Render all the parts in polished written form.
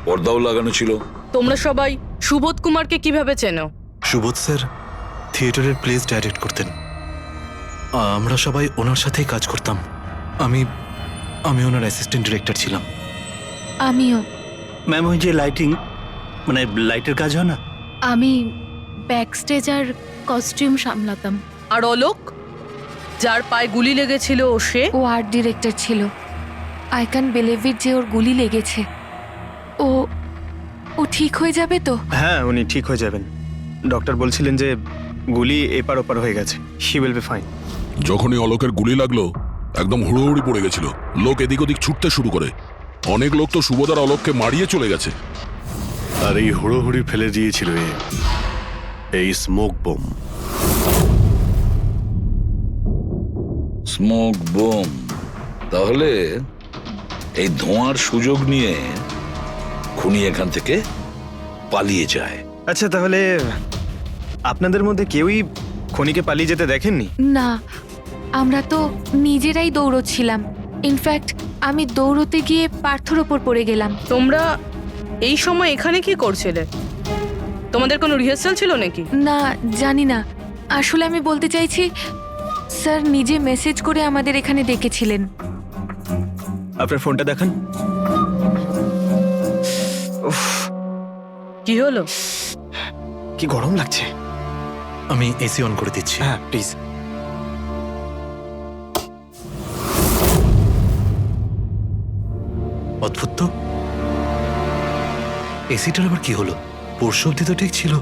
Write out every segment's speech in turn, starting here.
পর্দাও লাগানো ছিল। তোমরা সবাই সুবোধ কুমারকে কিভাবে চেনো? সুবোধ স্যার থিয়েটারের প্লেস ডাইরেক্ট করতেন। আমরা সবাই ওনার সাথেই কাজ করতাম। আমি আমি ওনার অ্যাসিস্ট্যান্ট ডিরেক্টর ছিলাম। আমিও। ম্যাম, ওই যে লাইটিং, মানে লাইটের কাজ হয় না? আমি ব্যাক স্টেজ আর কস্টিউম সামলাতাম। আর অলোক, যার পায়ে গুলি লেগেছিল, সে? ও আর্ট ডিরেক্টর ছিল। আই ক্যান বিলিভ ইট যে ওর গুলি লেগেছে। ও ও ঠিক হয়ে যাবে তো? হ্যাঁ, উনি ঠিক হয়ে যাবেন। ডক্টর বলছিলেন যে গুলি এপার ওপার হয়ে গেছে, হি উইল বি ফাইন। যখনই অলোকের গুলি লাগলো একদম হুড়োহুড়ি পড়ে গেছিল। লোক এদিক ওদিক ছুটতে শুরু করে। অনেক লোক তো সুবোধ আর অলোককে মারিয়ে চলে গেছে। আর এই হুড়োহুড়ি ফেলে দিয়েছিল এই স্মোক বোম। Smoke bomb. তাহলে এই ধোঁয়ার সুযোগ নিয়ে খুনি এখান থেকে পালিয়ে যায়। আচ্ছা, তাহলে আপনাদের মধ্যে কেউই খনিকে পালিয়ে যেতে দেখেননি? না, আমরা তো নিজেরাই দৌড়চ্ছিলাম। ইনফ্যাক্ট আমি দৌড়তে গিয়ে পার্থর ওপর পড়ে গেলাম। তোমরা এই সময় এখানে কি করছিলে? তোমাদের কোনো রিহার্সাল ছিল নাকি? না, জানি না। আসলে আমি বলতে চাইছি, স্যার নিজে মেসেজ করে আমাদের এখানে ডেকেছিলেন। আপনার ফোনটা দেখান। উফ, কি হলো? কি গরম লাগছে। আমি এসি অন করে দিচ্ছি। হ্যাঁ, প্লিজ। অদ্ভুত তো, এসিটার আবার কি হলো? পরশু অব্দি তো ঠিক ছিল।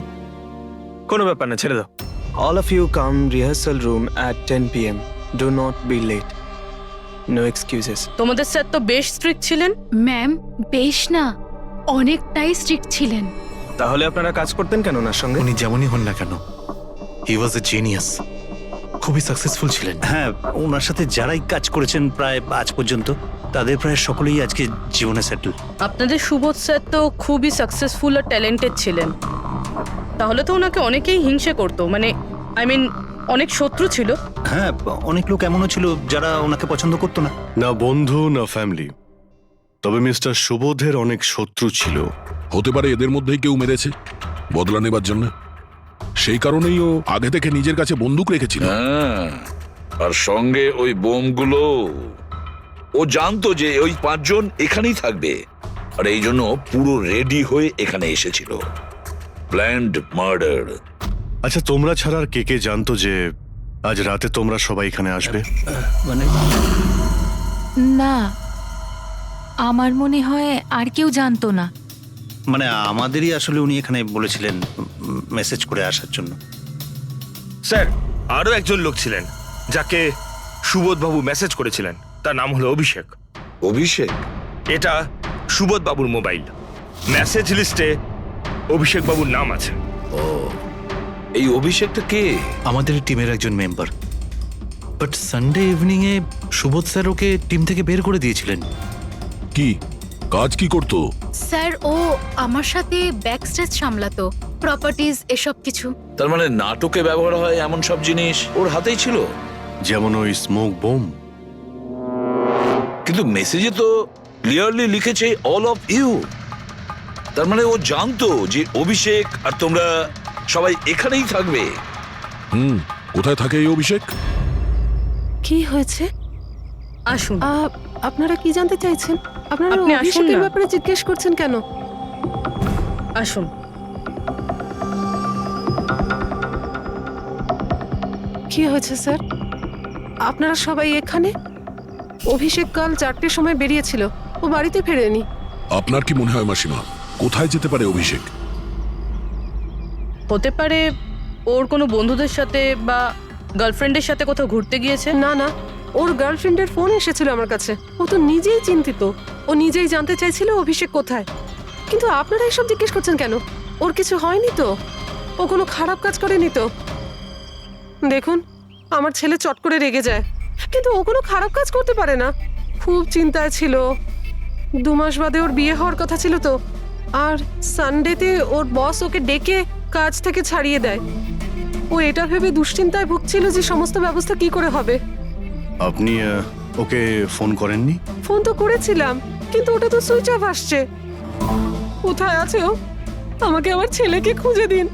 কোনো ব্যাপার না, ছেড়ে দাও। All of you come rehearsal room at 10 PM. Do not be late. No excuses. তোমাদের স্যার তো বেশ স্ট্রিক্ট ছিলেন। ম্যাম, বেশ না, অনেকটাই স্ট্রিক্ট ছিলেন। তাহলে আপনারা কাজ করতেন কেন ওনার সঙ্গে? উনি যেমনই হন না কেন, হি ওয়াজ এ জিনিয়াস। খুবই সাকসেসফুল ছিলেন। হ্যাঁ, ওনার সাথে যারাই কাজ করেছেন প্রায় আজ পর্যন্ত, তাদের প্রায় সকলেই আজকে জীবনে সেটেল। আপনাদের সুবোধ স্যার তো খুবই সাকসেসফুল আর ট্যালেন্টেড ছিলেন। তাহলে তো ওনাকে অনেকেই হিংসে করতো, মানে আই মিন অনেক শত্রু ছিল। হ্যাঁ, অনেক লোক এমনও ছিল যারা ওনাকে পছন্দ করতো না। না বন্ধু না ফ্যামিলি, তবে মিস্টার সুবোধের অনেক শত্রু ছিল। হতে পারে এদের মধ্যেই কেউ মেরেছে বদলা নেবার জন্য। সেই কারণেই ও আগে থেকে নিজের কাছে বন্দুক রেখেছিল। হ্যাঁ, আর সঙ্গে ওই বোমগুলো। ও জানতো যে ওই 5 জন এখানেই থাকবে, আর এই জন্য পুরো রেডি হয়ে এখানে এসেছিল। Planned murder. আচ্ছা, তোমরা ছাড়া আর কে কে জানতো যে আজ রাতে তোমরা সবাই এখানে আসবে? মানে না, আমার মনে হয় আর কেউ জানতো না। মানে আমাদেরই আসলে উনি এখানে বলেছিলেন মেসেজ করে আসার জন্য। স্যার, আরো একজন লোক ছিলেন যাকে সুবোধ বাবু মেসেজ করেছিলেন। তার নাম হলো অভিষেক। অভিষেক? এটা সুবোধ বাবুর মোবাইল। মেসেজ লিস্টে অভিষেক বাবুর নাম আছে। এই অভিষেকটা কে? আমাদের টিমের একজন member. But Sunday evening A Subodh sir okay team থেকে বের করে দিয়েছিলেন। কি কাজ কি করতো? স্যার, ও আমার সাথে ব্যাক স্টেজ সামলাতো, প্রপার্টিজ এসব কিছু। তার মানে নাটকে ব্যবহার হয় এমন সব জিনিস ওর হাতেই ছিল। যেমন ওই স্মোক বোম। কিন্তু মেসেজে তো ক্লিয়ারলি লিখেছে অল অফ ইউ। তার মানে ও জানতো যে অভিষেক আর তোমরা সবাই এখানেই থাকবে। কোথায় থাকে এই অভিষেক? কি হয়েছে? আসুন। আপনারা কি জানতে চাইছেন? আপনারা আপনি আসুন অভিষেকের না। ব্যাপারে জিজ্ঞেস করছেন কেন? আসুন। কি হয়েছে স্যার? আপনারা সবাই এখানে? অভিষেক কাল 4টের সময় বেরিয়েছিল, ও বাড়িতে ফেরেনি। আপনার কি মনে হয় মাসিমা, কোথায় যেতে পারে অভিষেক? হতে পারে ওর কোনো বন্ধুদের সাথে বা গার্লফ্রেন্ডের সাথে কোথাও ঘুরতে গিয়েছে। না না, ওর গার্লফ্রেন্ডের ফোন এসেছিল আমার কাছে। ও তো নিজেই চিন্তিত, ও নিজেই জানতে চাইছিল অভিষেক কোথায়। কিন্তু আপনারা এসব জিজ্ঞেস করছেন কেন? ওর কিছু হয়নি তো? ও কোনো খারাপ কাজ করেনি তো? দেখুন, আমার ছেলে চট করে রেগে যায়, কিন্তু ও কোনো খারাপ কাজ করতে পারে না। খুব চিন্তায় ছিল। 2 মাস বাদে ওর বিয়ে হওয়ার কথা ছিল তো। আর সানডেতে ওর বস ওকে ডেকে কাজ থেকে ছাড়িয়ে দেয়। ও এটা ভেবে দুশ্চিন্তায় ভুগছিল যে সমস্ত ব্যবস্থা কি করে হবে। আপনি ওকে ফোন করেননি? ফোন তো করেছিলাম, কিন্তু ওটা তো সুইচ অফ আসছে। কোথায় আছে ও? আমাকে আমার ছেলেকে খুঁজে দিন,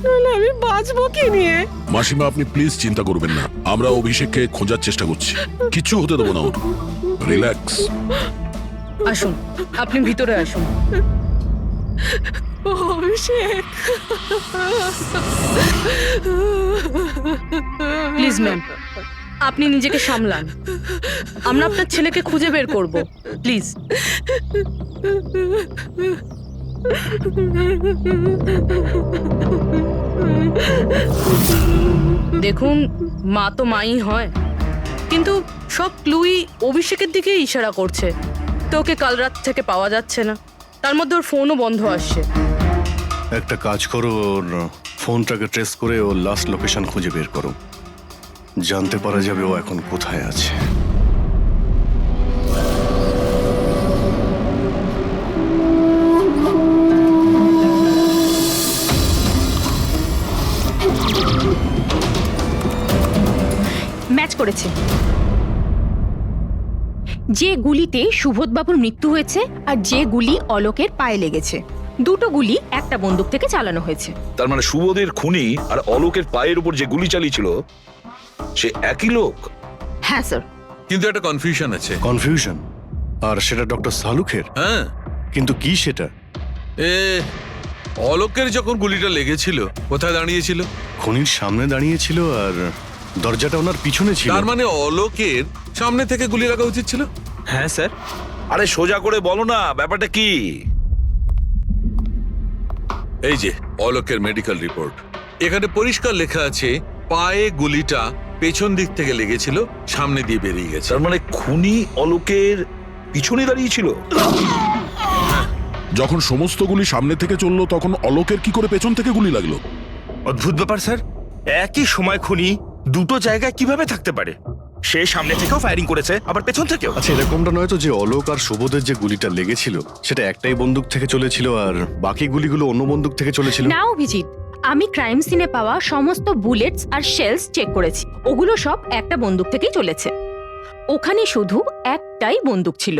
নইলে আমি বাঁচবো কি নিয়ে? মাসিমা আপনি প্লিজ চিন্তা করবেন না, আমরা অভিষেককে খোঁজার চেষ্টা করছি, কিচ্ছু হতে দেবো না ওর। রিল্যাক্স। আসুন, আপনি ভিতরে আসুন। অভিষেক, প্লিজ ম্যাম, আপনি নিজেকে সামলান। আমরা আপনার ছেলেকে খুঁজে বের করব, প্লিজ। দেখুন, মা তো মাই হয়, কিন্তু সব ক্লুই অভিষেকের দিকে ইশারা করছে। তো ওকে কাল রাত থেকে পাওয়া যাচ্ছে না, তার মধ্যে ওর ফোনও বন্ধ আসছে। একটা কাজ করো, ওর ফোনটাকে ট্রেস করে ওর লাস্ট লোকেশন খুঁজে বের করো, জানতে পারা যাবে ও এখন কোথায় আছে। ম্যাচ করেছে। যে গুলিতে সুবোধবাবুর মৃত্যু হয়েছে আর যে গুলি অলোকের পায়ে লেগেছে, দুটো গুলি একটা বন্দুক থেকে চালানো হয়েছে। তার মানে সুবোধের খুনি আর অলোকের পায়ের উপর যে গুলি চালিয়েছিল সে একই লোক। হ্যাঁ স্যার। কিন্তু একটা কনফিউশন আছে। কনফিউশন? আর সেটা ডক্টর সালুখের? হ্যাঁ। কিন্তু কি সেটা? অলোকের যখন গুলিটা লেগেছিল কোথায় দাঁড়িয়েছিল? খুনির সামনে দাঁড়িয়েছিল আর দরজাটা ওনার পিছনে ছিল। তার মানে অলোকের সামনে থেকে গুলি লাগা উচিত ছিল। হ্যাঁ স্যার। আরে সোজা করে বলো না, ব্যাপারটা কি? এই যে অলোকের মেডিকেল রিপোর্ট, এখানে পরিষ্কার লেখা আছে পায়ে গুলিটা পেছন দিক থেকে লেগেছিল, সামনে দিয়ে বেরিয়ে গেছে। তার মানে খুনি অলোকের পিছনে দাঁড়িয়েছিল। যখন সমস্ত গুলি সামনে থেকে চললো তখন অলোকের কি করে পেছন থেকে গুলি লাগলো? অদ্ভুত ব্যাপার স্যার, একই সময় খুনি দুটো জায়গায় কিভাবে থাকতে পারে? সে সামনে থেকেও ফায়ারিং করেছে, আবার পেছন থেকেও। আচ্ছা, এরকমটা নয় তো যে অলোক আর সুবোধের যে গুলিটা লেগেছিল সেটা একটাই বন্দুক থেকে চলেছিল আর বাকি গুলিগুলো অন্য বন্দুক থেকে চলেছিল? না অভিজিৎ, আমি ক্রাইম সিনে পাওয়া সমস্ত বুলেটস আর শেলস চেক করেছি, ওগুলো সব একটা বন্দুক থেকেই চলেছে। ওখানে শুধু একটাই বন্দুক ছিল।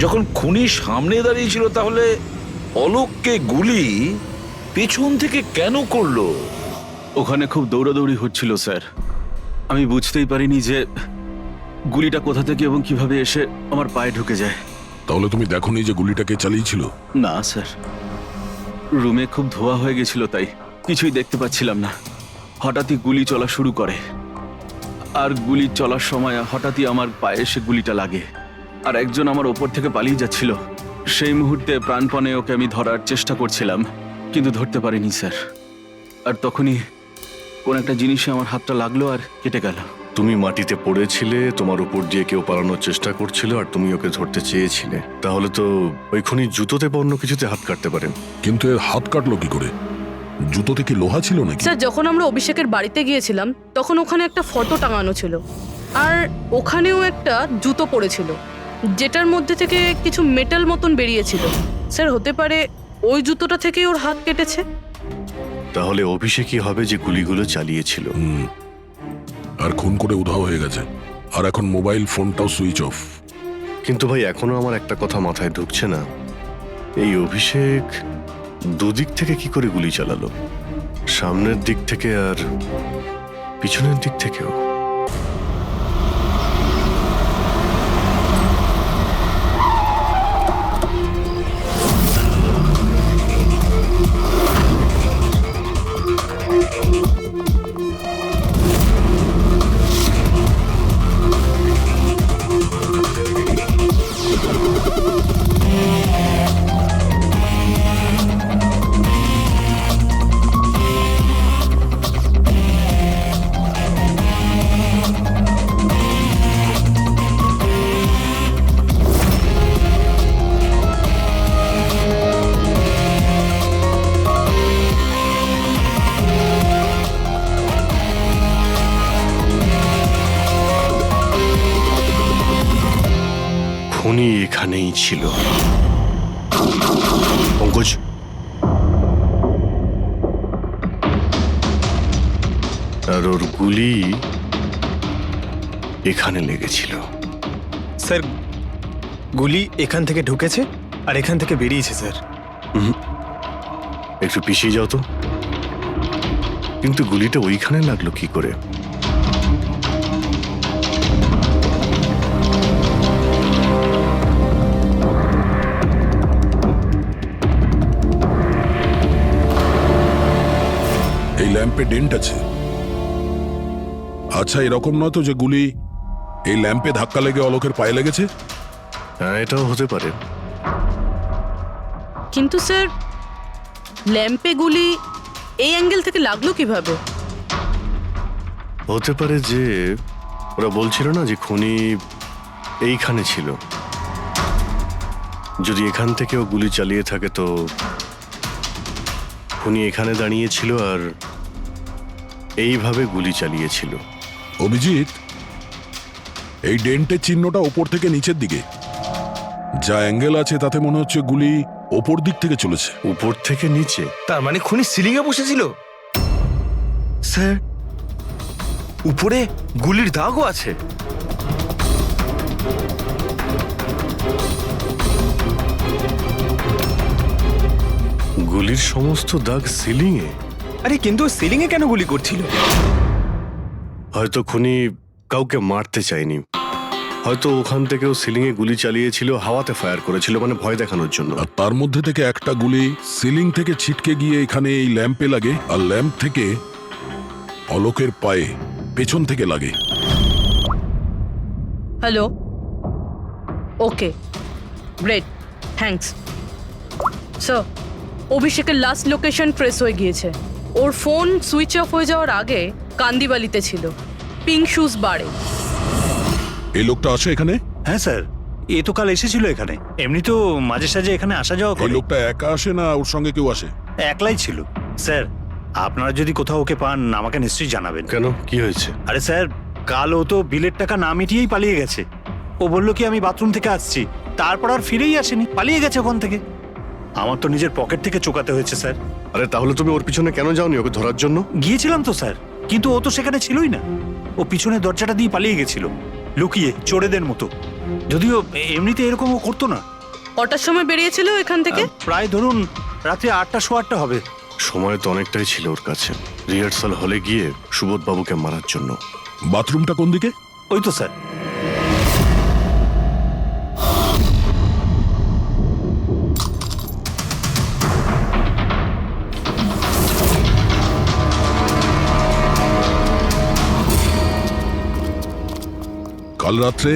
যখন খুনি সামনে দাঁড়িয়েছিল তাহলে অলোককে গুলি পেছন থেকে কেন করলো? ওখানে খুব দৌড়াদৌড়ি হচ্ছিল স্যার, আমি বুঝতেই পারিনি যে গুলিটা কোথা থেকে এবং কিভাবে এসে আমার পায়ে ঢুকে যায়। তাহলে তুমি দেখোনি যে গুলিটাকে চালিয়েছিল? না স্যার, রুমে খুব ধোয়া হয়ে গেছিল, তাই কিছুই দেখতে পাচ্ছিলাম না। হঠাৎই গুলি চলা শুরু করে, আর গুলি চলার সময় হঠাৎই আমার পায়ে এসে গুলিটা লাগে, আর একজন আমার ওপর থেকে পালিয়ে যাচ্ছিল। সেই মুহূর্তে প্রাণপণে ওকে আমি ধরার চেষ্টা করছিলাম, কিন্তু ধরতে পারিনি স্যার। আর তখনই কোন একটা জিনিসে আমার হাতটা লাগলো আর কেটে গেল। তুমি মাটিতে পড়েছিলে, তোমার উপর দিয়ে কেউ পালানোর চেষ্টা করছিল আর তুমি ওকে ধরতে চেয়েছিলে। তাহলে তো ওই খুনি জুতোতে বা অন্য কিছুতে হাত কাটতে পারেন। কিন্তু এর হাত কাটলো কি করে? জুতোতে কি লোহা ছিল নাকি? স্যার, যখন আমরা অভিষেকের বাড়িতে গিয়েছিলাম তখন ওখানে একটা ফটো টাঙানো ছিল, আর ওখানেও একটা জুতো পড়েছিল যেটার মধ্যে থেকে কিছু মেটাল মতন বেরিয়েছিল। স্যার, হতে পারে ওই জুতোটা থেকেই ওর হাত কেটেছে। তাহলে অভিষেকই হবে যে গুলিগুলো চালিয়েছিল। আর খুন করে উধাও হয়ে গেছে, আর এখন মোবাইল ফোনটাও সুইচ অফ। কিন্তু ভাই, এখনো আমার একটা কথা মাথায় ঢুকছে না, এই অভিষেক দুদিক থেকে কি করে গুলি চালালো? সামনের দিক থেকে আর পিছনের দিক থেকেও। খুনি এখানেই ছিল। পঙ্কজ, আর ওর গুলি এখানে লেগেছিল। স্যার, গুলি এখান থেকে ঢুকেছে আর এখান থেকে বেরিয়েছে স্যার। একটু পিছিয়ে যাও তো। কিন্তু গুলিটা ওইখানে লাগলো কি করে? এই ল্যাম্পে ডেন্ট আছে। আচ্ছা, এরকম নয় তো যে গুলি এই ল্যাম্পে ধাক্কা লেগে অলোকের পায়ে লেগেছে? হ্যাঁ, এটাও হতে পারে। কিন্তু স্যার, ল্যাম্পে গুলি এই অ্যাঙ্গেল থেকে লাগলো কিভাবে? হতে পারে যে ওরা বলছিল না যে খুনি এইখানে ছিল। যদি এখান থেকেও গুলি চালিয়ে থাকে তো খুনি এখানে দাঁড়িয়েছিল আর এইভাবে গুলি চালিয়েছিল। অভিজিৎ, এই ডেন্টের চিহ্নটা ওপর থেকে নিচের দিকে। যা অ্যাঙ্গেল আছে তাতে মনে হচ্ছে গুলি ওপর দিক থেকে চলেছে। উপর থেকে নিচে? তার মানে খুনি সিলিং এ বসেছিল। স্যার, উপরে গুলির দাগও আছে। গুলির সমস্ত দাগ সিলিং এ? আরে কিন্তু সিলিং এ কেন গুলি করছিল? হয়তো খুনি কাউকে মারতে চায়নি। হয়তো ওখান থেকেও সিলিং এ গুলি চালিয়েছিল, হাওয়াতে ফায়ার করেছিল, মানে ভয় দেখানোর জন্য। আর তার মধ্যে থেকে একটা গুলি সিলিং থেকে ছিটকে গিয়ে এখানে এই ল্যাম্পে লাগে, আর ল্যাম্প থেকে অলোকের পায়ে পেছন থেকে লাগে। হ্যালো, ওকে, গ্রেট, থ্যাঙ্কস। স্যার, অভিষেকের লাস্ট লোকেশন ট্রেস হয়ে গিয়েছে। ওর ফোন সুইচ অফ হয়ে যাওয়ার আগে কান্দিবালিতে ছিল, পিঙ্ক শুজ বারে। এই লোকটা আসে এখানে? হ্যাঁ স্যার, এ তো কাল এসেছিল এখানে। এমনি তো মাঝে সাঝে এখানে আসা যাওয়া এই করে। লোকটা একা আসে না ওর সঙ্গে কেউ আসে? একলাই ছিল। স্যার, আপনারা যদি কোথাও ওকে পান আমাকে নিশ্চয়ই জানাবেন। কেন, কি হয়েছে? আরে স্যার, কাল ও তো বিলের টাকা না মিটিয়েই পালিয়ে গেছে। ও বলল কি আমি বাথরুম থেকে আসছি, তারপর আর ফিরেই আসেনি, পালিয়ে গেছে ওখান থেকে। আমার তো নিজের পকেট থেকে চোকাতে হয়েছে স্যার। আরে তাহলে তুমি ওর পিছনে কেন যাওনি ওকে ধরার জন্য? গিয়েছিলাম তো স্যার, কিন্তু ও তো সেখানে ছিলই না। ও পিছনের দরজাটা দিয়ে পালিয়ে গেছিল, লুকিয়ে, চোরেদের মতো। যদিও এমনিতে এরকম ও করতো না। কটার সময় বেরিয়েছিল এখান থেকে? প্রায় ধরুন রাত্রি 8টা, 8:15 হবে। সময় তো অনেকটাই ছিল ওর কাছে রিহার্সাল হলে গিয়ে সুবোধ বাবুকে মারার জন্য। বাথরুমটা কোন দিকে? ওই তো স্যার। কাল রাত্রে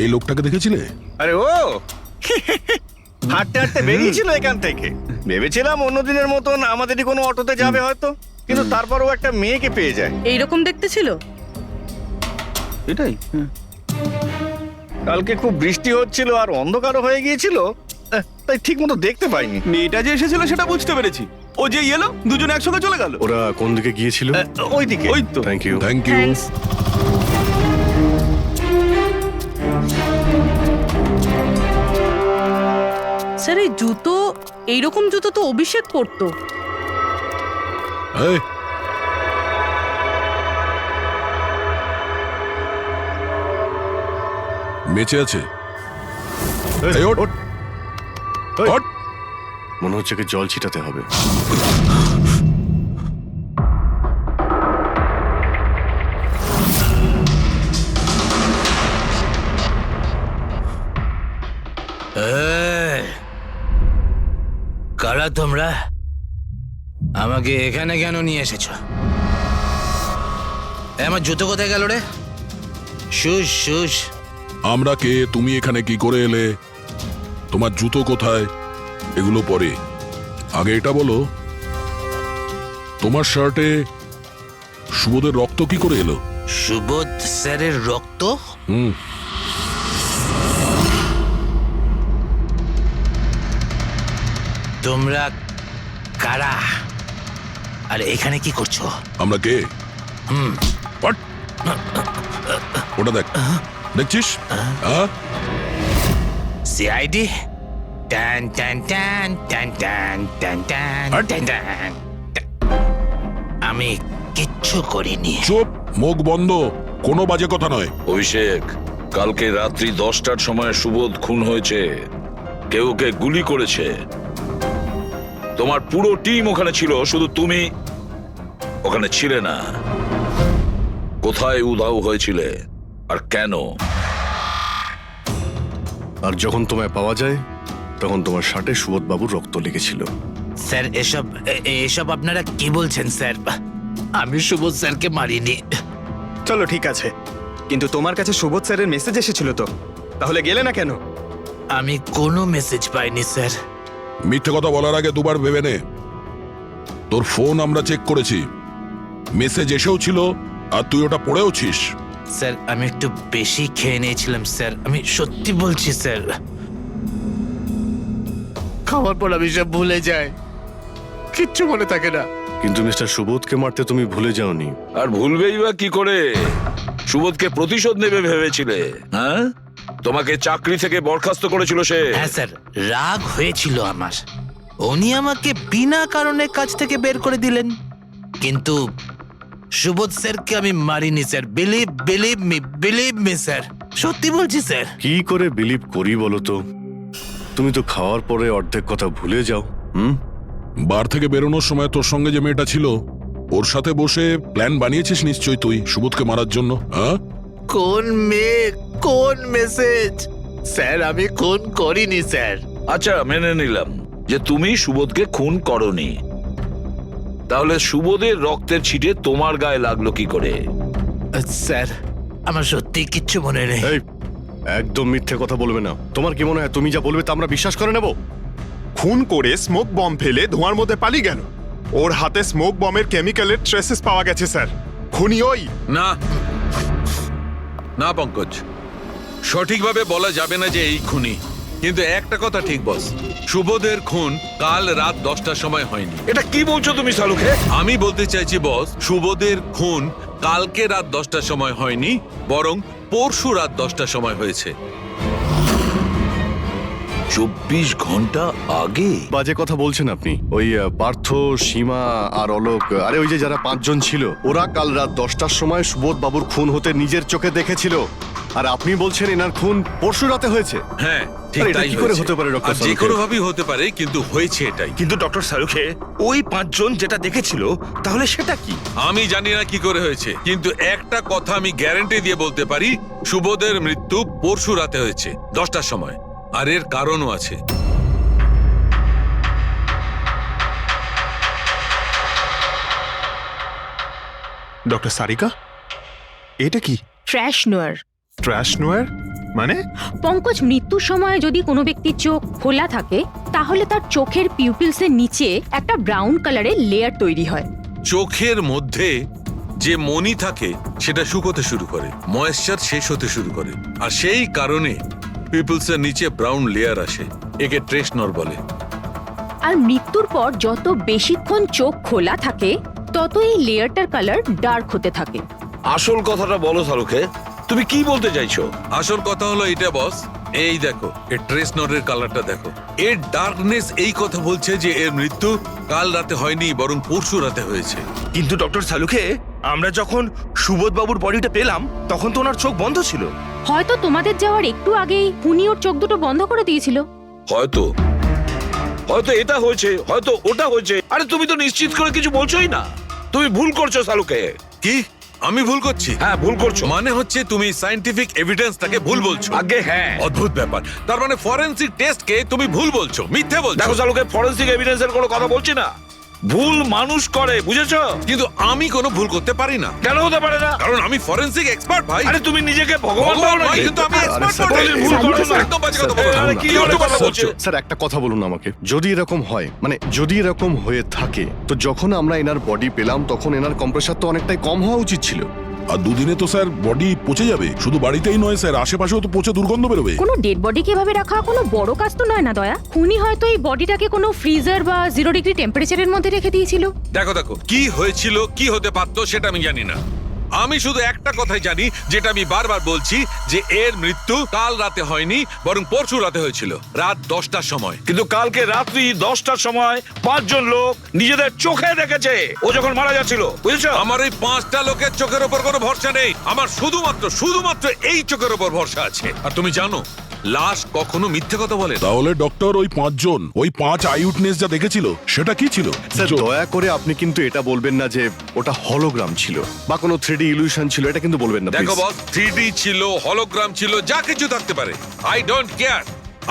এই লোকটাকে দেখেছিলে? আরে ও হাঁটতে হাঁটতে বেরিয়েছিল এখান থেকে। ভেবেছিলাম অন্য দিনের মতন আমাদেরই কোনো অটোতে যাবে হয়তো, কিন্তু তারপরও একটা মেয়েকে পেয়ে যায়। এইরকম দেখতে ছিল? এটাই। কালকে খুব বৃষ্টি হচ্ছিল আর অন্ধকারও হয়ে গিয়েছিল, তাই ঠিক মতো দেখতে পাইনি। মেয়েটা যে এসেছিল সেটা বুঝতে পেরেছি। ও যে এলো, দুজন একসঙ্গে চলে গেল। ওরা কোন দিকে গিয়েছিল? ওইদিকে। ওই তো। Thank you. Thank you. Thanks. Sir, এই জুতো, এইরকম জুতো তো অভিষেক পরতো। এই, বেঁচে আছে? এই, ওঠ, ওঠ। মনে হচ্ছে কি জল ছিটাতে হবে। কারা তোমরা? আমাকে এখানে কেন নিয়ে এসেছ? আমার জুতো কোথায় গেল রে? শুশ শুশ। আমরা কে, তুমি এখানে কি করে এলে, তোমার জুতো কোথায়, এগুলো পরে। আগে এটা বলো, তোমার শার্টে সুবোধের রক্ত কি করে এলো? সুবোধ স্যারের রক্ত? হুম। তোমরা কারা আর এখানে কি করছো? আমরা কে? What? ওটা দেখ, দেখছিস? সিআইডি? টান টান টান টান টান টান টান টান টান। আমি কিচ্ছু করিনি। চুপ, মুখ বন্ধ, কোনো বাজে কথা নয়। অভিষেক, কালকে রাত্রি 10টার সময় সুবোধ খুন হয়েছে। কেউ কে গুলি করেছে। তোমার পুরো টিম ওখানে ছিল, শুধু তুমি ওখানে ছিলে না। কোথায় উধাও হয়েছিলে আর কেন? আর যখন তোমায় পাওয়া যায় তখন তোমার শার্টে সুবোধবাবুর রক্ত লেগেছিল। স্যার এসব আপনারা কি বলছেন স্যার? আমি সুবোধ স্যারকে মারিনি। চলো ঠিক আছে, কিন্তু তোমার কাছে সুবোধ স্যারের মেসেজ এসেছিল তো, তাহলে গেলে না কেন? আমি কোনো মেসেজ পাইনি স্যার। মিথ্যে কথা বলার আগে দুবার ভেবে নে। তোর ফোন আমরা চেক করেছি, মেসেজ এসেও ছিল আর তুই ওটা পড়েওছিস। স্যার আমি একটু বেশি খেয়ে নিয়েছিলাম স্যার, আমি সত্যি বলছি স্যার। খাওয়ার পর আমি সব ভুলে যাই, কিচ্ছু মনে থাকে না। কিন্তু মিস্টার সুবোধকে মারতে তুমি ভুলে যাওনি। আর ভুলবেই বা কি করে? সুবোধকে প্রতিশোধ নেবে ভেবেছিলে? হ্যাঁ, তোমাকে চাকরি থেকে বরখাস্ত করেছিল সে। হ্যাঁ স্যার, রাগ হয়েছিল আমার। উনি আমাকে বিনা কারণে কাজ থেকে বের করে দিলেন, কিন্তু সুবোধ স্যারকে আমি মারিনি স্যার। বিলিভ মি স্যার, সত্যি বলছি স্যার। কি করে বিলিভ করি বলো তো? তুমি তো খাওয়ার পরে অর্ধেক কথা ভুলে যাও। বার থেকে বেরোনোর সময় তোর সঙ্গে যে মেয়েটা ছিল ওর সাথে বসে প্ল্যান বানিয়েছিস নিশ্চয়ই তুই সুবোধকে মারার জন্য। হ্যাঁ, কোন মেয়ে, কোন মেসেজ? স্যার আমি খুন করিনি স্যার। আচ্ছা, মেনে নিলাম যে তুমি সুবোধকে খুন করনি, তাহলে সুবোধের রক্তের ছিটে তোমার গায়ে লাগলো কি করে? স্যার আমার সত্যি কিচ্ছু মনে নেই। এই, একদম মিথ্যে কথা বলবে না। তোমার কি মনে হয় তুমি যা বলবে তা আমরা বিশ্বাস করে নেব? খুন করে স্মোক বম ফেলে ধোঁয়ার মধ্যে পালিয়ে গেল। ওর হাতে স্মোক বমের কেমিক্যালের ট্রেসেস পাওয়া গেছে স্যার। খুনি ওই না না পঙ্কজ, সঠিকভাবে বলা যাবে না যে এই খুনি, কিন্তু একটা কথা ঠিক বস, সুবোধের খুন কাল রাত 10টার সময় হয়নি। এটা কি বলছো তুমি সালুকে? আমি বলতে চাইছি বস, সুবোধের খুন কালকে রাত 10টার সময় হয়নি, বরং পরশু রাত 10টার সময় হয়েছে। 24 ঘন্টা আগে? বাজে কথা বলছেন আপনি। ওই পার্থ, সীমা আর অলোক, আরে ওই যে যারা 5 জন ছিল, ওরা কাল রাত 10টার সময় সুবোধ বাবুর খুন হতে নিজের চোখে দেখেছিল। আর আপনি বলছেন এনার খুন পরশু রাতে হয়েছে? হ্যাঁ ঠিক আরে এটা তাই কি করে হয়েছে। হতে পারে ডক্টর আর যে সালুখে? কোনো ভাবেই হতে পারে, কিন্তু হয়েছে এটাই। কিন্তু ডক্টর সালুখে, ওই 5 জন যেটা দেখেছিল তাহলে সেটা কি? আমি জানি না কি করে হয়েছে, কিন্তু একটা কথা আমি গ্যারান্টি দিয়ে বলতে পারি, সুবোধের মৃত্যু পরশু রাতে হয়েছে 10টার সময়, আর এর কারণও আছে। ডক্টর সারিকা, এটা কি? ট্র্যাশ নোয়ার। ট্র্যাশ নোয়ার মানে? পঙ্কজ, মৃত্যুর সময় যদি কোনো ব্যক্তির চোখ খোলা থাকে তাহলে তার চোখের পিউপিলসের নিচে একটা ব্রাউন কালারের লেয়ার তৈরি হয়। চোখের মধ্যে যে মনি থাকে সেটা শুকোতে শুরু করে, ময়েশ্চার শেষ হতে শুরু করে, আর সেই কারণে পিপলসের নিচে ব্রাউন লেয়ার আসে। একে ট্রেশনর বলে। আর মৃত্যুর পর যত বেশিক্ষণ চোখ খোলা থাকে তত এই লেয়ারটার কালার ডার্ক হতে থাকে। আসল কথাটা বলো সালুকে, তুমি কি বলতে চাইছো? আসল কথা হলো এটা বস, এই দেখো, এর ট্রেশনরের কালারটা দেখো, এর ডার্কনেস এই কথা বলছে যে এর মৃত্যু কাল রাতে হয়নি, বরং পরশু রাতে হয়েছে। কিন্তু ডক্টর সালুখে, আমরা যখন সুবোধ বাবুর বডিটা পেলাম তখন তো ওনার চোখ বন্ধ ছিল। হয়তো তোমাদের যাওয়ার একটু আগেই খুনি ওর চোখ দুটো বন্ধ করে দিয়েছিল। হয়তো এটা হয়েছে, হয়তো ওটা হয়েছে। আরে তুমি তো নিশ্চিত করে কিছু বলছোই না, তুমি ভুল করছো সালুকে। কি আমি ভুল করছি? হ্যাঁ ভুল করছো। মানে হচ্ছে তুমি সায়েন্টিফিক এভিডেন্সটাকে ভুল বলছো। আগে হ্যাঁ, অদ্ভুত ব্যাপার। তার মানে ফরেনসিক টেস্টকে তুমি ভুল বলছো, মিথ্যে বলছো। দেখো সালুকে, ফরেনসিক এভিডেন্সের কোনো কথা বলছি না, ভুল মানুষ করে, বুঝেছো? কিন্তু আমি কোনো ভুল করতে পারি না। কেন হতে পারে না? কারণ আমি ফরেনসিক এক্সপার্ট ভাই। আরে তুমি নিজেকে ভগবান ভাবো নাকি? কিন্তু আমি এক্সপার্ট স্যার, নই। ভুল করো না। একদম বাজে কথা বলো না। আরে কি ধরনের কথা বলছো? স্যার একটা কথা বলুন আমাকে, যদি এরকম হয়, মানে যদি এরকম হয়ে থাকে, তো যখন আমরা এনার বডি পেলাম তখন এনার কম্প্রেসার তো অনেকটাই কম হওয়া উচিত ছিল। আর দুদিনে তো স্যার বডি পচে যাবে। শুধু বাড়িতেই নয় স্যার, আশেপাশেও তো পচে দুর্গন্ধ বেরোবে। কোনো ডেড বডিকে এভাবে রাখা কোনো বড় কাজ তো নয় না দয়া। খুনি হয়তো এই বডিটাকে কোনো ফ্রিজার বা 0 ডিগ্রি টেম্পারেচারের মধ্যে রেখে দিয়েছিল। দেখো কি হয়েছিল, কি হতে পারতো সেটা আমি জানি না। আমি শুধু একটা কথাই জানি, যেটা আমি বারবার বলছি, যে এর মৃত্যু কাল রাতে হয়নি, বরং পরশু রাতে হয়েছিল রাত 10টার সময়। কিন্তু কালকে রাত্রি 10টার সময় 5 জন লোক নিজেদের চোখে দেখেছে ও যখন মারা যাচ্ছিল, বুঝেছো? আমার এই 5টা লোকের চোখের ওপর কোনো ভরসা নেই, আমার শুধুমাত্র এই চোখের ওপর ভরসা আছে। আর তুমি জানো লাশ কখনো মিথ্যে কথা বলে না। তাহলে ডক্টর ওই 5 জন, ওই 5 আই উইটনেস যা দেখেছিল সেটা কি ছিল? স্যার দয়া করে আপনি কিন্তু এটা বলবেন না যে ওটা হলোগ্রাম ছিল বা কোনো 3D ইলিউশন ছিল, এটা কিন্তু বলবেন না দেখো please। বস, 3D ছিল, হলোগ্রাম ছিল, যা কিছু থাকতে পারে, আই ডোন্ট কেয়ার।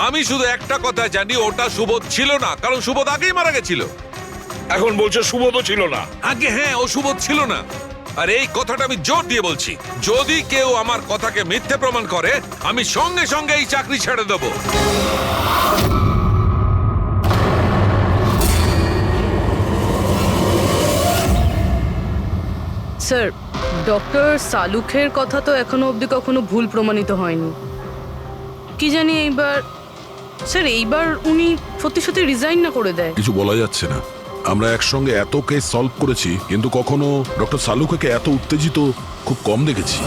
আমি শুধু একটা কথা জানি, ওটা সুবোধ ছিল না, কারণ সুবোধ আগেই মারা গেছিল। এখন বলছে সুবোধও ছিল না। আগে হ্যাঁ, ও সুবোধ ছিল না। আর এই কথাটা আমি জোর দিয়ে বলছি, যদি কেউ আমার কথাকে মিথ্যে প্রমাণ করে, আমি সঙ্গে সঙ্গে এই চাকরি ছেড়ে দেবো। স্যার, ডক্টর সালুখের কথা তো এখনো অবধি কখনো ভুল প্রমাণিত হয়নি। কি জানি এইবার, স্যার এইবার উনি সত্যি সত্যি রিজাইন না করে দেয়। কিছু বলা যাচ্ছে না। আমরা একসঙ্গে এত কেস সলভ করেছি, কিন্তু কখনো ডক্টর সালুকে এত উত্তেজিত খুব কম দেখেছি।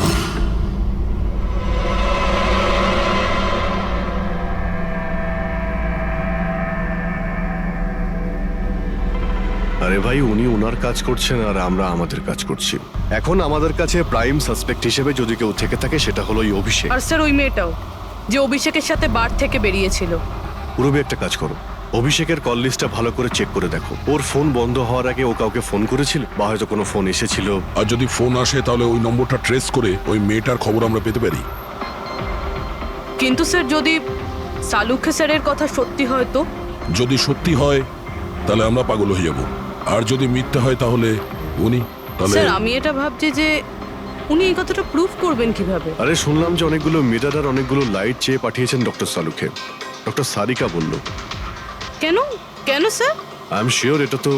আরে ভাই, উনি ওনার কাজ করছেন আর আমরা আমাদের কাজ করছি। এখন আমাদের কাছে প্রাইম সাসপেক্ট হিসেবে যদি কেউ থেকে থাকে সেটা হলো ওই অভিষেক। আর স্যার ওই মেয়েটাও, যে অভিষেকের সাথে বার থেকে বেরিয়েছিল। পুরবি একটা কাজ করো, অভিষেকের কল লিস্টটা ভালো করে চেক করে দেখো। ওর ফোন বন্ধ হওয়ার আগে ও কাউকে ফোন করেছিল বা হয়তো কোনো ফোন এসেছিল। আর যদি ফোন আসে তাহলে ওই নম্বরটা ট্রেস করে ওই মেয়েটার খবর আমরা পেতে পারি। কিন্তু স্যার যদি সালুখে স্যারের কথা সত্যি হয় তো? যদি সত্যি হয় তাহলে আমরা পাগল হয়ে যাব, আর যদি মিথ্যা হয় তাহলে উনি, তাহলে স্যার আমি এটা ভাবছি যে উনি এই কথাটা প্রুফ করবেন কিভাবে? আরে শুনলাম যে অনেকগুলো মিটার আর অনেকগুলো লাইট চেয়ে পাঠিয়েছেন ডক্টর সালুকে। ডক্টর সারিকা বলল। কেন কেন স্যার? আই এম শিওর এটা তো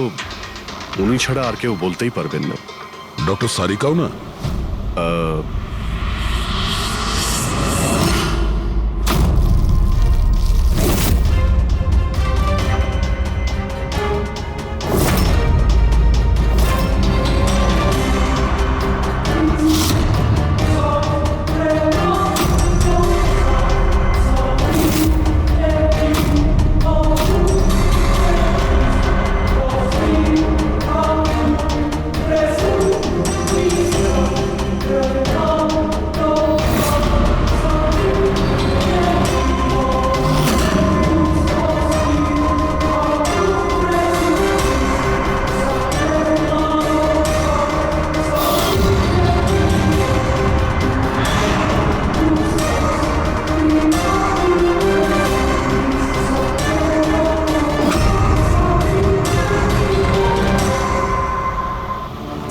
উনি ছাড়া আর কেউ বলতেই পারবেন না। ডক্টর সারিকাও না?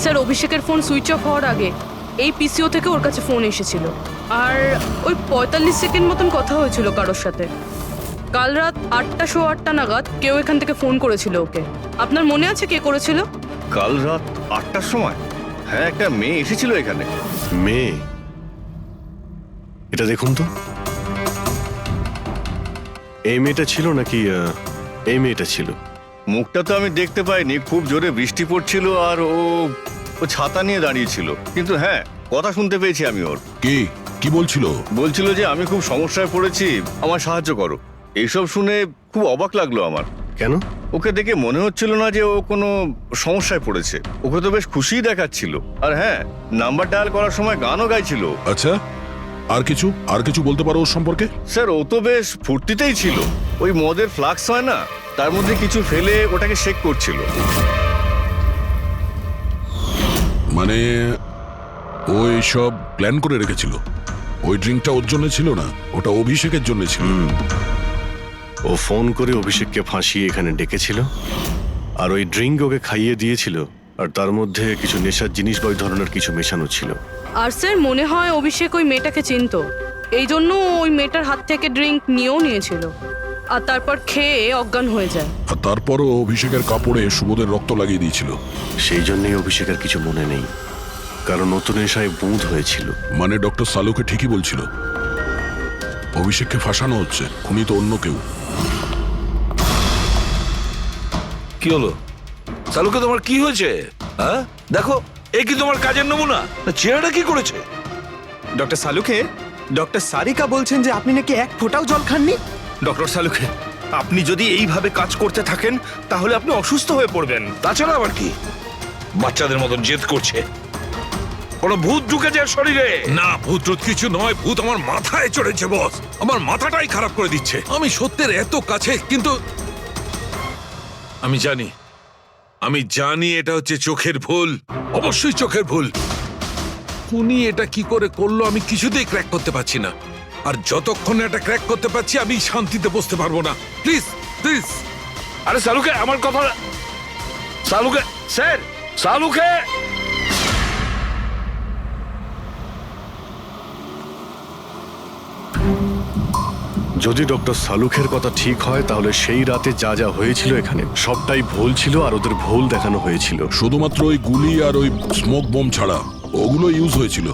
স্যার অভিষেকের ফোন সুইচ অফ হওয়ার আগে এই পিসিও থেকে ওর কাছে ফোন এসেছিল, আর ওই 45 সেকেন্ড মতন কথা হয়েছিল কারোর সাথে। কাল রাত 8:08 নাগাদ কেউ এখান থেকে ফোন করেছিল ওকে। আপনার মনে আছে কে করেছিল? কাল রাত 8টার সময়? হ্যাঁ, একটা মেয়ে এসেছিল এখানে। মেয়ে? এটা দেখুন তো, এই মেয়েটা ছিল নাকি এই মেয়েটা ছিল? মুখটা তো আমি দেখতে পাইনি, খুব জোরে বৃষ্টি পড়ছিল আর ও ছাতা নিয়ে দাঁড়িয়েছিল। কিন্তু হ্যাঁ, কথা শুনতে পেয়েছি আমি ওর। কি বলছিল? বলছিল যে আমি খুব সমস্যায় পড়েছি, আমার সাহায্য করো। এইসব শুনে খুব অবাক লাগলো আমার। কেন? ওকে দেখে মনে হচ্ছিল না যে ও কোনো সমস্যায় পড়েছে। ওকে তো বেশ খুশিই দেখাচ্ছিল। আর হ্যাঁ, নাম্বার ডায়াল করার সময় গানও গাইছিল। আচ্ছা, আর কিছু বলতে পারো ওর সম্পর্কে? স্যার ও তো বেশ ফুর্তিতেই ছিল। ওই মদের ফ্লাক্স হয় না, তার মধ্যে কিছু ফেলে ওটাকে শেক করছিল। মানে ও সব প্ল্যান করে রেখেছিল? ওই ড্রিঙ্কটা ওর জন্য ছিল না, ওটা অভিষেকের জন্য ছিল। ও ফোন করে অভিষেককে ফাঁসিয়ে এখানে ডেকেছিল, আর ওই ড্রিঙ্ক ওকে খাইয়ে দিয়েছিল, আর তার মধ্যে কিছু নেশার জিনিস বা ওই ধরনের কিছু মেশানো ছিল। আর স্যার মনে হয় অভিষেক ওই মেয়েটাকে চিনতো, এই জন্য ওই মেয়েটার হাত থেকে ড্রিঙ্ক নিয়েও নিয়েছিল, আর তারপর খেয়ে অজ্ঞান হয়ে যায়। আর তারপরও অভিষেকের কাপড়ে সুবোধের রক্ত লাগিয়ে দিয়েছিল। সেই জন্যই অভিষেকের কিছু মনে নেই, কারণ নতুন নেশায় বুঁদ হয়েছিল। মানে ডক্টর সালুকে ঠিকই বলছিল, অভিষেককে ফাঁসানো হচ্ছে, খুনি তো অন্য কেউ। কি হলো সালুকে, তোমার কি হয়েছে? হ্যাঁ দেখো, এ কি তোমার কাজের নমুনা? চেহারাটা কি করেছে? ডক্টর সালুকে, ডক্টর সারিকা বলছেন যে আপনি নাকি এক ফোঁটাও জল খাননি। ডক্টর সালুকে, আপনি যদি এইভাবে কাজ করতে থাকেন তাহলে আপনি অসুস্থ হয়ে পড়বেন। তাছাড়া আবার কি, বাচ্চাদের মতন জেদ করছে। কোনো ভূত ঢুকেছে এর শরীরে। না, ভূত টুত কিছু নয়, ভূত আমার মাথায় চড়েছে বস। আমার মাথাটাই খারাপ করে দিচ্ছে। আমি সত্যের এত কাছে, কিন্তু আমি জানি এটা হচ্ছে চোখের ভুল, অবশ্যই চোখের ভুল। উনি এটা কি করে করলো আমি কিছুতেই ক্র্যাক করতে পারছি না। আর যতক্ষণ এটা ক্র্যাক করতে পারছি আমি শান্তিতে বসতে পারবো না। Please please. আরে সালুকে আমার কথা, সালুকে স্যার, সালুকে। যদি ডক্টর সালুখের কথা ঠিক হয় তাহলে সেই রাতে যা যা হয়েছিল এখানে সবটাই ভুল ছিল, আর ওদের ভুল দেখানো হয়েছিল। শুধুমাত্র ওই গুলি আর ওই স্মোক বোম ছাড়া ওগুলো ইউজ হয়েছিল,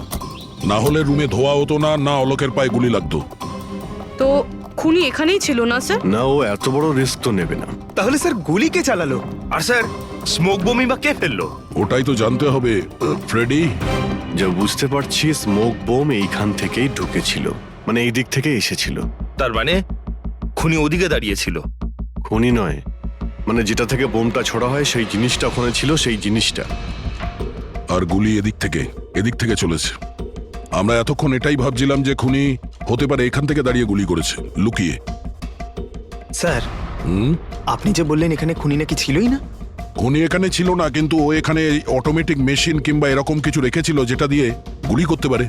না হলে রুমে ধোয়া হতো না, না অলোকের পায়ে গুলি লাগতো। তো খুনি এখানেই ছিল না স্যার? না, ও এত বড় রিস্ক তো নেবে না। তাহলে স্যার গুলি কে চালালো? আর স্যার স্মোক বোমই বা কে ফেললো? ওটাই তো জানতে হবে ফ্রেডি। যা বুঝতে পারছি স্মোক বোম এইখান থেকেই ঢুকেছিল, মানে এই দিক থেকে এসেছিল। তার মানে খুনি ওদিকে দাঁড়িয়েছিল? খুনি নয়, মানে যেটা থেকে বোমটা ছোড়া হয় সেই জিনিসটা ওখানে ছিল, সেই জিনিসটা। আর গুলি এদিক থেকে চলেছে। আমরা এতক্ষণ এটাই ভাবছিলাম যে খুনি হতে পারে এখান থেকে দাঁড়িয়ে গুলি করেছে লুকিয়ে। স্যার, আপনি যে বললেন এখানে খুনি নাকি ছিলই না? খুনি এখানে ছিল না, কিন্তু ও এখানে অটোমেটিক মেশিন কিংবা এরকম কিছু রেখেছিল যেটা দিয়ে গুলি করতে পারে।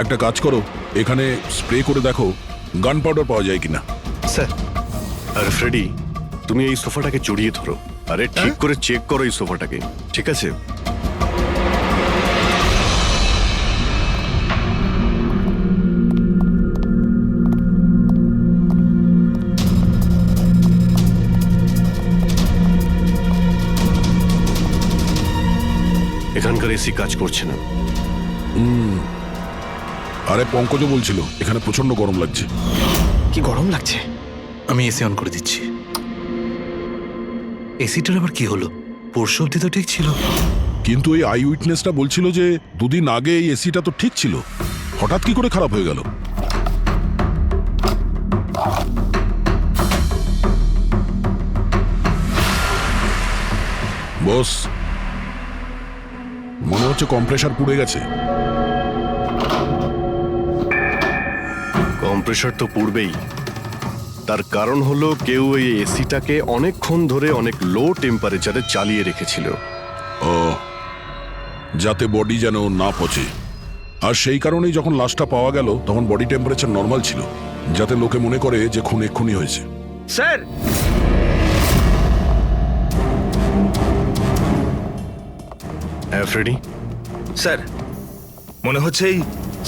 একটা কাজ করো, এখানে স্প্রে করে দেখো গান পাউডার পাওয়া যায় কিনা। স্যার। আর ফ্রেডি, তুমি এই সোফাটাকে জড়িয়ে ধরো, আরে ঠিক করে চেক করো এই সোফাটাকে, ঠিক আছে? এখানকার এসি কাজ করছে না। আরে পঙ্কজ বলছিল এখানে প্রচন্ড গরম লাগছে। কি গরম লাগছে? আমি এসি অন করে দিচ্ছি। এসিটার আবার কি হলো? পরশু অব্দি তো ঠিক ছিল। কিন্তু এই আই উইটনেসটা বলছিল যে দুদিন আগে এই এসিটা তো ঠিক ছিল, হঠাৎ কি করে খারাপ হয়ে গেল? বস, মনে হচ্ছে কম্প্রেসার পুড়ে গেছে। কম্প্রেসার তো পুড়বেই, তার কারণ হলো কেউ এই এসিটাকে অনেকক্ষণ ধরে অনেক লো টেম্পারেচারে চালিয়ে রেখেছিল। ও, যাতে বডি যেন না পচে। আর সেই কারণেই যখন লাশটা পাওয়া গেল তখন বডি টেম্পারেচার নর্মাল ছিল, যাতে লোকে মনে করে যে খুন এক্ষুনি হয়েছে। স্যার, হ্যাঁ ফ্রেডি? স্যার মনে হচ্ছে এই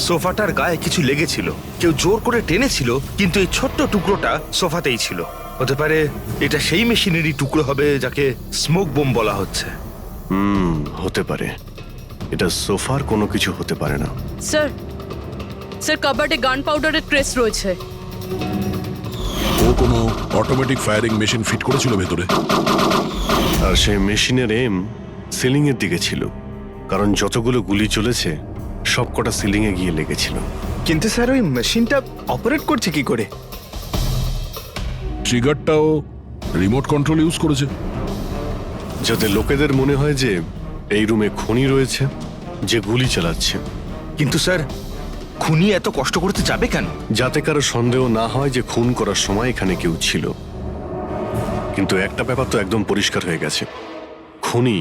সোফাটার গায়ে কিছু লেগেছিল, কেউ জোর করে টেনেছিল, কিন্তু এই ছোট্ট টুকরোটা সোফাতেই ছিল। হতে পারে এটা সেই মেশিনেরই টুকরো হবে যাকে স্মোক বোম বলা হচ্ছে। হতে পারে। এটা সোফার কোনো কিছু হতে পারে না। স্যার কাবার্ডে গান পাউডারের ট্রেস রয়েছে। ও কোনো অটোমেটিক ফায়ারিং মেশিন ফিট করেছিল ভেতরে, আর সেই মেশিনের এম সিলিং এর দিকে ছিল, কারণ যতগুলো গুলি চলেছে সবকটা সিলিং এ গিয়ে লেগেছিল। কিন্তু স্যার ওই মেশিনটা অপারেট করছে কি করে? ট্রিগারটাও রিমোট কন্ট্রোল ইউজ করেছে, যাতে লোকেদের মনে হয় যে এই রুমে খুনি রয়েছে যে গুলি চালাচ্ছে। কিন্তু স্যার খুনি এত কষ্ট করতে যাবে কেন? যাতে কারো সন্দেহ না হয় যে খুন করার সময় এখানে কেউ ছিল। কিন্তু একটা ব্যাপার তো একদম পরিষ্কার হয়ে গেছে, খুনি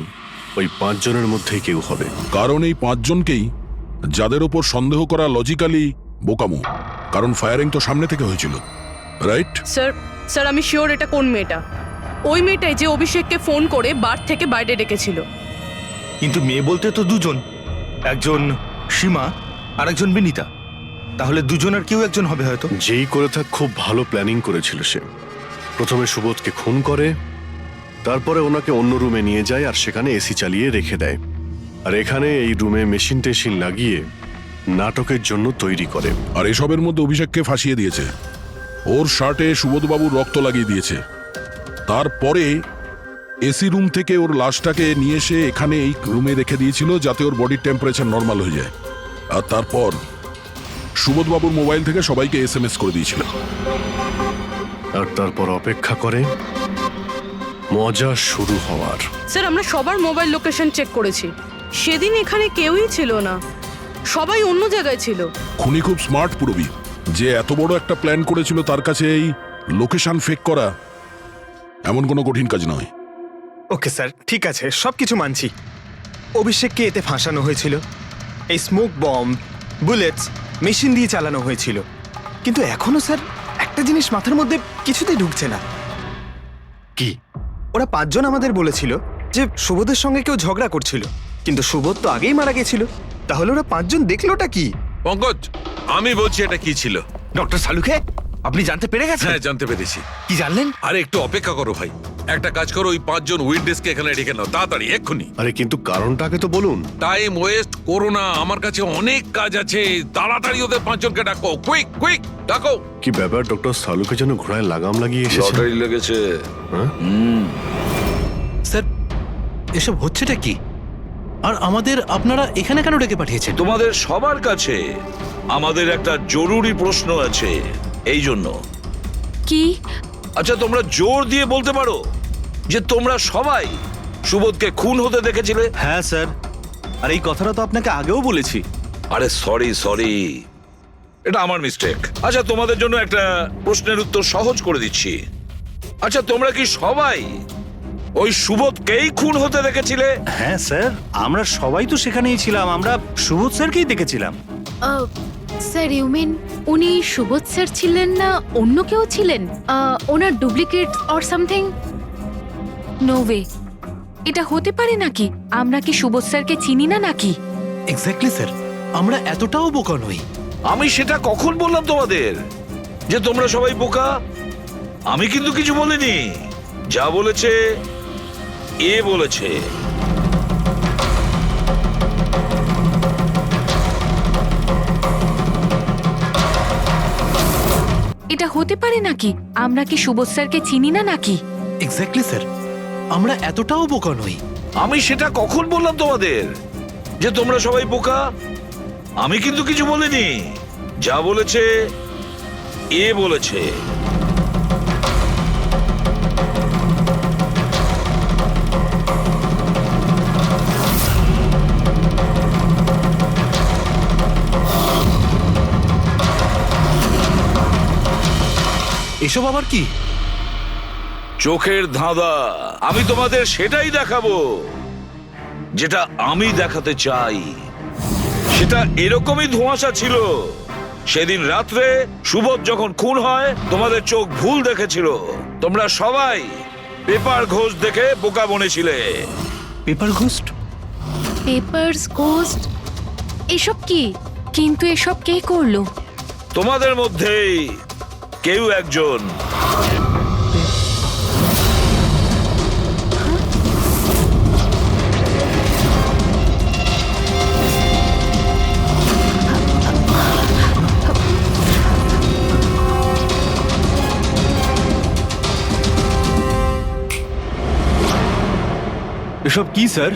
ওই 5 জনের মধ্যেই কেউ হবে। কারণ এই 5 জনকেই যাদের ওপর সন্দেহ করা লজিক্যালি বোকামো, কারণ ফায়ারিং তো সামনে থেকে হয়েছিল, রাইট? স্যার আমি শিওর এটা কোন মেয়েটা। ওই মেয়েটাই যে অভিষেককে ফোন করে বার থেকে বাইরে ডেকেছিল। কিন্তু মেয়ে বলতে তো দুজন, একজন সীমা আর একজন বিনীতা। তাহলে দুজনের কেউ একজন হবে হয়তো। যেই করে থাক খুব ভালো প্ল্যানিং করেছিল সে। প্রথমে সুবোধকে খুন করে, তারপরে ওনাকে অন্য রুমে নিয়ে যায় আর সেখানে এসি চালিয়ে রেখে দেয়। আর এখানে এই রুমে মেশিন টেশিন লাগিয়ে নাটকের জন্য তৈরি করে। আর এসবের মধ্যে অভিষেককে ফাঁসিয়ে দিয়েছে, ওর শার্টে সুবোধবাবুর রক্ত লাগিয়ে দিয়েছে। তারপরে এসি রুম থেকে ওর লাশটাকে নিয়ে এসে এখানে এই রুমে রেখে দিয়েছিল যাতে ওর বডির টেম্পারেচার নর্মাল হয়ে যায়। আর তারপর সুবোধবাবুর মোবাইল থেকে সবাইকে SMS করে দিয়েছিল। আর তারপর অপেক্ষা করে মজা শুরু হওয়ার। স্যার আমরা সবার মোবাইল লোকেশন চেক করেছি, সেদিন এখানে কেউই ছিল না, সবাই অন্য জায়গায় ছিল। খুনি খুব স্মার্ট পুরবি, যে এত বড় একটা প্ল্যান করেছিল তার কাছে এই লোকেশন ফেক করা এমন কোনো কঠিন কাজ নয়। ওকে স্যার, ঠিক আছে, সবকিছু মানছি। অভিষেককে এতে ফাঁসানো হয়েছিল, এই স্মোক বম্ব, বুলেটস, মেশিন দিয়ে চালানো হয়েছিল। কিন্তু এখনো স্যার একটা জিনিস মাথার মধ্যে কিছুতেই ঢুকছে না। কি? ওরা 5 জন আমাদের বলেছিল যে সুবোধের সঙ্গে কেউ ঝগড়া করছিল, কিন্তু সুবোধ তো আগেই মারা গেছিল। তাহলে ওরা 5 জন দেখলোটা কি? পঙ্কজ, আমি বলছি এটা কি ছিল। ডক্টর সালুকে, আপনি জানতে পেরে গেছেন? হ্যাঁ, জানতে পেরেছি। কি জানলেন? আরে একটু অপেক্ষা করো ভাই, একটা কাজ করো, ওই 5 জন উইটনেসকে এখানে ডেকে নাও তাড়াতাড়ি, এক্ষুনি। আরে কিন্তু কারণটাকে তো বলুন। টাইম ওয়েস্ট করো না, আমার কাছে অনেক কাজ আছে। তাড়াতাড়ি ওদের 5 জনকে ডাকো, কুইক কুইক ডাকো। কি ব্যাপার, ডক্টর সালুকে যেন ঘোড়ায় লাগাম লাগিয়ে এসেছে। লটারি লেগেছে। হ্যাঁ? স্যার, এসব হচ্ছেটা কি? আর আমাদের আপনারা এখানে কেন ডেকে পাঠিয়েছেন? তোমাদের সবার কাছে আমাদের একটা জরুরি প্রশ্ন আছে, এই জন্য। কি? আচ্ছা, তোমরা জোর দিয়ে বলতে পারো যে তোমরা সবাই সুবোধকে খুন হতে দেখেছিলে? হ্যাঁ স্যার, আর এই কথাটা তো আপনাকে আগেও বলেছি। আরে সরি, এটা আমার মিস্টেক। আচ্ছা, তোমাদের জন্য একটা প্রশ্নের উত্তর সহজ করে দিচ্ছি। আচ্ছা, তোমরা কি সবাই ওই সুবোধকেই খুন হতে দেখেছিলে? হ্যাঁ স্যার, আমরা সবাই তো সেখানেই ছিলাম, আমরা সুবোধ স্যারকেই দেখেছিলাম। স্যার, ইউ মিন উনি সুবোধ স্যার ছিলেন না, অন্য কেউ ছিলেন? ওনার duplicate or something? No way, এটা হতে পারে নাকি? আমরা কি সুবোধ স্যারকে চিনি না নাকি? এক্স্যাক্টলি স্যার, আমরা এতটাও বোকা নই। আমি সেটা কখন বললাম তোমাদের যে তোমরা সবাই বোকা? আমি কিন্তু কিছু বলিনি, যা বলেছে এ বলেছে। এটা হতে পারে নাকি? আমরা কি সুবোধ স্যারকে চিনি না নাকি? এক্স্যাক্টলি স্যার, আমরা এতটাও বোকা নই। আমি সেটা কখন বললাম তোমাদের যে তোমরা সবাই বোকা? আমি কিন্তু কিছু বলিনি, যা বলেছে এ বলেছে। এসব আবার কি? চোখের ধাঁধা। আমি তোমাদের সেটাই দেখাবো যেটা আমি দেখাতে চাই। সেটা এরকমই ধোঁয়াশা ছিল। সেদিন রাত্রে সুবোধ যখন খুন হয়, তোমাদের চোখ ভুল দেখেছিল। তোমরা সবাই পেপার ঘোষ দেখে বোকা বনেছিলে। Pepper ghost? Pepper's ghost? এসব কি? কিন্তু এসব কে করলো? তোমাদের মধ্যেই কেউ একজন। এসব কি স্যার?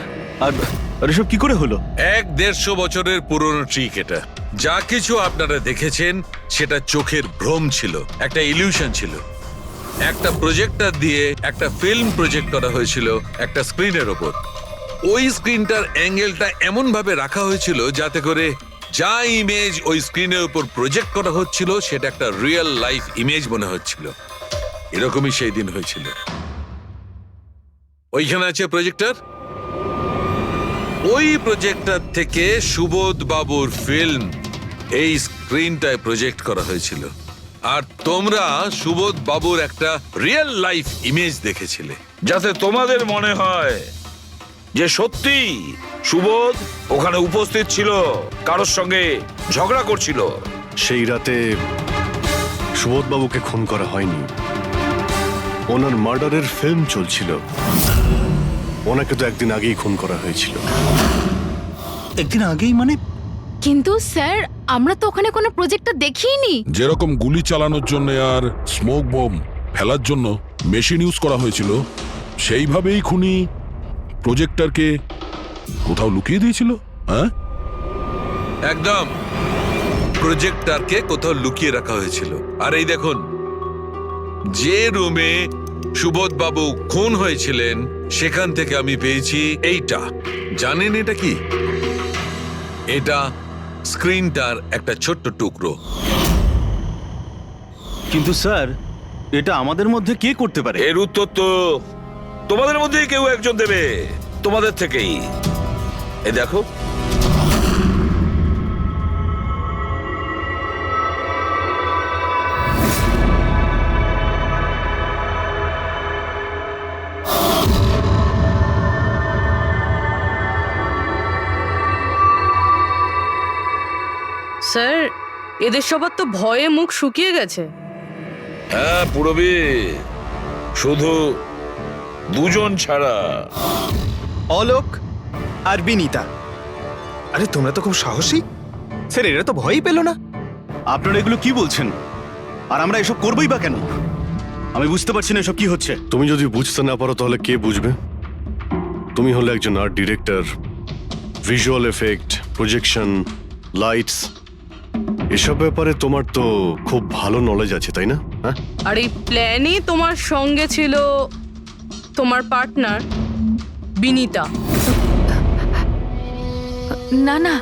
আর এসব কি করে হলো? 150 বছরের পুরনো ট্রিক এটা। যা কিছু আপনারা দেখেছেন সেটা চোখের ভ্রম ছিল, একটা ইলিউশন ছিল। একটা প্রজেক্টর দিয়ে একটা ফিল্ম প্রজেক্ট করা হয়েছিল একটা স্ক্রিনের ওপর। ওই স্ক্রিনটার অ্যাঙ্গেলটা এমন ভাবে রাখা হয়েছিল যাতে করে যা ইমেজ ওই স্ক্রিনের উপর প্রজেক্ট করা হচ্ছিল সেটা একটা রিয়েল লাইফ ইমেজ মনে হচ্ছিল। এরকমই সেই দিন হয়েছিল। ওইখানে আছে প্রজেক্টর। ওই প্রজেক্টর থেকে সুবোধ বাবুর ফিল্ম এই স্ক্রিনটায় প্রজেক্ট করা হয়েছিল, আর তোমরা সুবোধ বাবুর একটা রিয়েল লাইফ ইমেজ দেখেছিলে। যাতে তোমাদের মনে হয় যে সত্যি সুবোধ ওখানে উপস্থিত ছিল, কারোর সঙ্গে ঝগড়া করছিল। সেই রাতে সুবোধবাবুকে খুন করা হয়নি, ওনার মার্ডারের ফিল্ম চলছিল। ওনাকে তো একদিন আগেই খুন করা হয়েছিল। একদিন আগেই মানে? কিন্তু স্যার, আমরা তো ওখানে কোনো প্রজেক্টটা দেখিনি। যেরকম গুলি চালানোর জন্য আর স্মোক বম ফেলার জন্য মেশিন ইউজ করা হয়েছিল, সেইভাবেই খুনি প্রজেক্টরকে কোথাও লুকিয়ে দিয়েছিল। হ্যাঁ, একদম, প্রজেক্টরকে কোথাও লুকিয়ে রাখা হয়েছিল। আর এই দেখুন, যে রুমে সুবোধ বাবু খুন হয়েছিলেন সেখান থেকে আমি পেয়েছি এইটা। জানেন এটা কি? এটা স্ক্রিনটার একটা ছোট্ট টুকরো। কিন্তু স্যার, এটা আমাদের মধ্যে কে করতে পারে? এর উত্তর তো তোমাদের মধ্যেই কেউ একজন দেবে, তোমাদের থেকেই। এ দেখো, স্যার এদের সবার তো ভয়ে মুখ শুকিয়ে গেছে। হ্যাঁ পুরবী, শুধু দুজন ছাড়া। অলোক আর বিনীতা। আরে তোমরা তো খুব সাহসী স্যার, এরা তো ভয়ই পেল না। আপনারা এগুলো কি বলছেন? আর আমরা এসব করবোই বা কেন? আমি বুঝতে পারছি না এসব কি হচ্ছে। তুমি যদি বুঝতে না পারো তাহলে কে বুঝবে? তুমি হলে একজন art director, visual effect, projection, lights, এসব ব্যাপারে তোমার তো খুব ভালো নলেজ আছে, তাই না? হ্যাঁ, আর এই প্ল্যানে তোমার সঙ্গে ছিল তোমার পার্টনার বিনীতা। না না,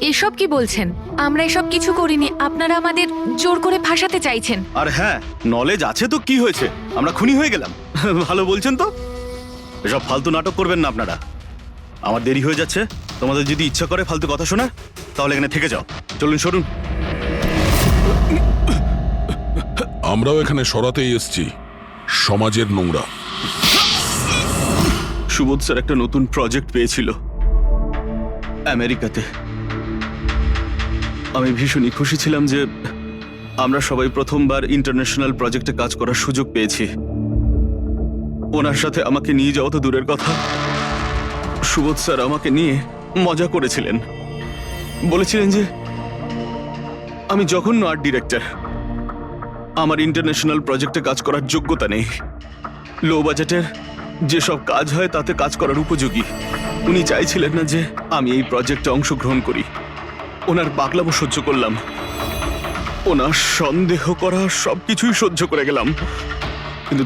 এসব কি বলছেন? আমরা এসব কিছু করিনি। আপনারা আমাদের জোর করে ফাঁসাতে চাইছেন। আর হ্যাঁ, নলেজ আছে তো কি হয়েছে? আমরা খুনি হয়ে গেলাম। ভালো বলছেন তো। এসব ফালতু নাটক করবেন না আপনারা। আমার দেরি হয়ে যাচ্ছে। তোমাদের যদি ইচ্ছা করে ফালতু কথা শোনার, তাহলে এখানে থেকে যাও। চলুন, সরুন। আমরাও এখানে সরাতেই এসছি সমাজের নোংরা। সুবোধ স্যার একটা নতুন প্রজেক্ট পেয়েছিল আমেরিকাতে। আমি ভীষণই খুশি ছিলাম যে আমরা সবাই প্রথমবার ইন্টারন্যাশনাল প্রজেক্টে কাজ করার সুযোগ পেয়েছি। ওনার সাথে আমাকে নিয়ে যাওয়া তো দূরের কথা, সুবোধ স্যার আমাকে নিয়ে মজা করেছিলেন। বলেছিলেন যে আমি জঘন্য আর্ট ডিরেক্টর, আমার ইন্টারন্যাশনাল প্রজেক্টে কাজ করার যোগ্যতা নেই, লো বাজেটের যেসব কাজ হয় তাতে কাজ করার উপযোগী। উনি চাইছিলেন না যে আমি এই প্রজেক্টে অংশগ্রহণ করি। ওনার পাগলামো সহ্য করলাম, ওনার সন্দেহ করা সবকিছুই সহ্য করে গেলাম। কিন্তু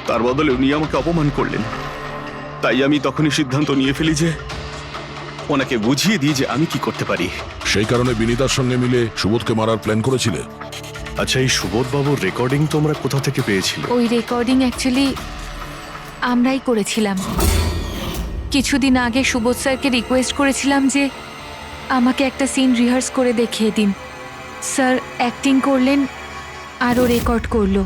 তার বদলে উনি আমাকে অপমান করলেন। তাই আমি তখনই সিদ্ধান্ত নিয়ে ফেলি যে ওনাকে বুঝিয়ে দিই যে আমি কি করতে পারি। সেই কারণে বিনীতার সঙ্গে মিলে সুবোধকে মারার প্ল্যান করেছিলে? আচ্ছা, এই সুবোধ বাবুর রেকর্ডিং তোমরা কোথা থেকে পেয়েছিলে? ওই রেকর্ডিং অ্যাকচুয়ালি আমরাই করেছিলাম। কিছুদিন আগে সুবোধ স্যারকে রিকোয়েস্ট করেছিলাম যে আমাকে একটা সিন রিহার্স করে দেখিয়ে দিন। স্যার অ্যাক্টিং করলেন আর ও রেকর্ড করলো।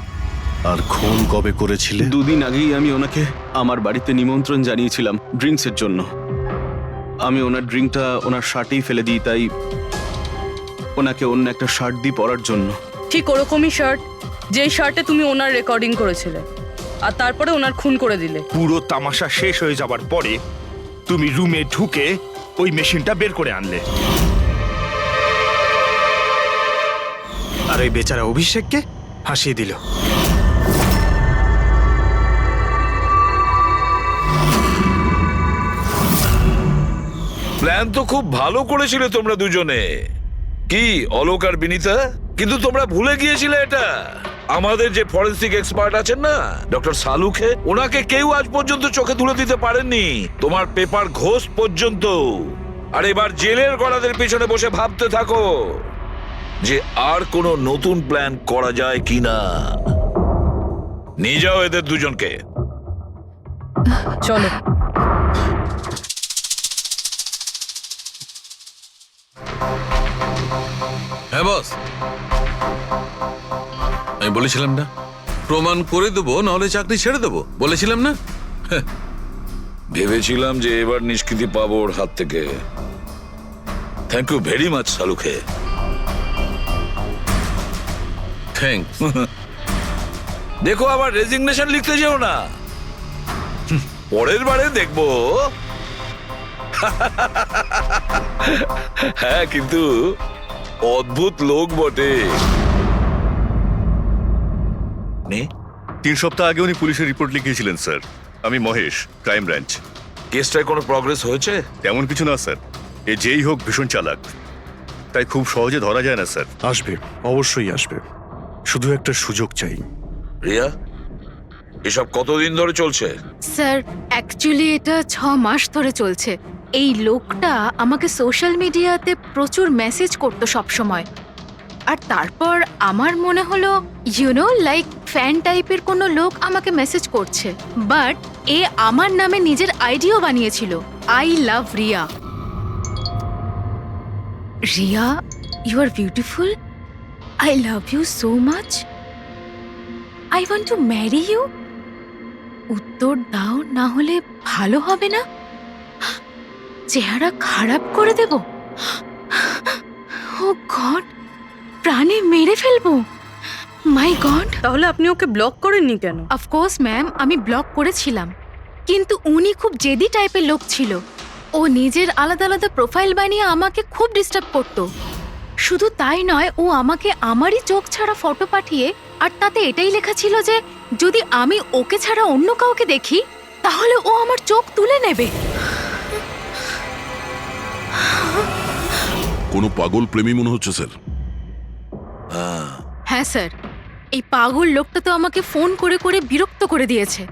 আর খুন কবে করেছিলে? 2 দিন আগেই আমি ওনাকে আমার বাড়িতে নিমন্ত্রণ জানিয়েছিলাম ড্রিঙ্কসের জন্য। আমি ওনার ড্রিঙ্কটা ওনার শার্টেই ফেলে দিই, তাই ওনাকে অন্য একটা শার্ট দিই পরার জন্য। ঠিক ওরকমই শার্ট যেই শার্টে তুমি ওনার রেকর্ডিং করেছিলে, আর তারপরে ওনার খুন করে দিলে। পুরো তামাশা শেষ হয়ে যাবার পরে তুমি রুমে ঢুকে ওই মেশিনটা বের করে আনলে। আর ওই বেচারা অভিষেককে ফাঁসিয়ে দিল। প্ল্যান তো খুব ভালো করেছিলে তোমরা দুজনে, কি অলোক আর বিনীতা। কিন্তু তোমরা ভুলে গিয়েছিলে এটা, আমাদের যে ফরেন্সিক এক্সপার্ট আছেন না ডক্টর সালুখে, ওনাকে কেউ আজ পর্যন্ত চোখে তুলে দিতে পারেননি, তোমার পেপার ঘোষ পর্যন্ত। আর এবার জেলের গলাদের পিছনে বসে ভাবতে থাকো যে আর কোনো নতুন প্ল্যান করা যায় কিনা। নিয়ে যাও এদের দুজনকে। চলো। হ্যাঁ বস, আমি বলেছিলাম না প্রমাণ করে দেবো, নাহলে চাকরি ছেড়ে দেবো, বলেছিলাম না? ভেবেছিলাম যে এবার নিষ্কৃতি পাবো ওর হাত থেকে। থ্যাংক ইউ ভেরি মাচ সালুখে। থ্যাঙ্কস। দেখো আবার রেজিগনেশন লিখতে যেও না, পরের বারে দেখবো। হ্যাঁ, কিন্তু অদ্ভুত লোক বটে। 3 সপ্তাহ আগে উনি পুলিশের রিপোর্ট লিখিয়েছিলেন স্যার। আমি মহেশ, ক্রাইম ব্রাঞ্চ। কেসটায় কোনো প্রগ্রেস হয়েছে? তেমন কিছু না স্যার, এ যেই হোক ভীষণ চালাক, তাই খুব সহজে ধরা যায় না স্যার। আসবে, অবশ্যই আসবে, শুধু একটা সুযোগ চাই। রিয়া, এসব কতদিন ধরে চলছে? স্যার অ্যাকচুয়ালি এটা 6 মাস ধরে চলছে। এই লোকটা আমাকে সোশ্যাল মিডিয়াতে প্রচুর মেসেজ করতো সব সময়। আর তারপর আমার মনে হলো লাইক ফ্যান টাইপের কোনো লোক আমাকে মেসেজ করছে, বাট এ আমার নামে নিজের আইডিও বানিয়েছিল, I love Riya. Riya, you are beautiful, I love you so much, I want to marry you. উত্তর দাও, না হলে ভালো হবে না, চেহারা খারাপ করে দেব। ও গড, প্রাণে মেরে ফেলবো। মাই গড। তাহলে আপনি ওকে ব্লক করেননি কেন? অফকোর্স ম্যাম, আমি ব্লক করেছিলাম, কিন্তু উনি খুব জেদি টাইপের লোক ছিল। ও নিজের আলাদা আলাদা প্রোফাইল বানিয়ে আমাকে খুব ডিস্টার্ব করতো। শুধু তাই নয়, ও আমাকে আমারই চোখ ছাড়া ফটো পাঠিয়ে, আর তাতে এটাই লেখা ছিল যে যদি আমি ওকে ছাড়া অন্য কাউকে দেখি তাহলে ও আমার চোখ তুলে নেবে। কোনো পাগল প্রেমী মনে হচ্ছে স্যার। হ্যাঁ স্যার, এই পাগল লোকটা তো আমাকে ফোন করে করে বিরক্ত করে দিয়েছে।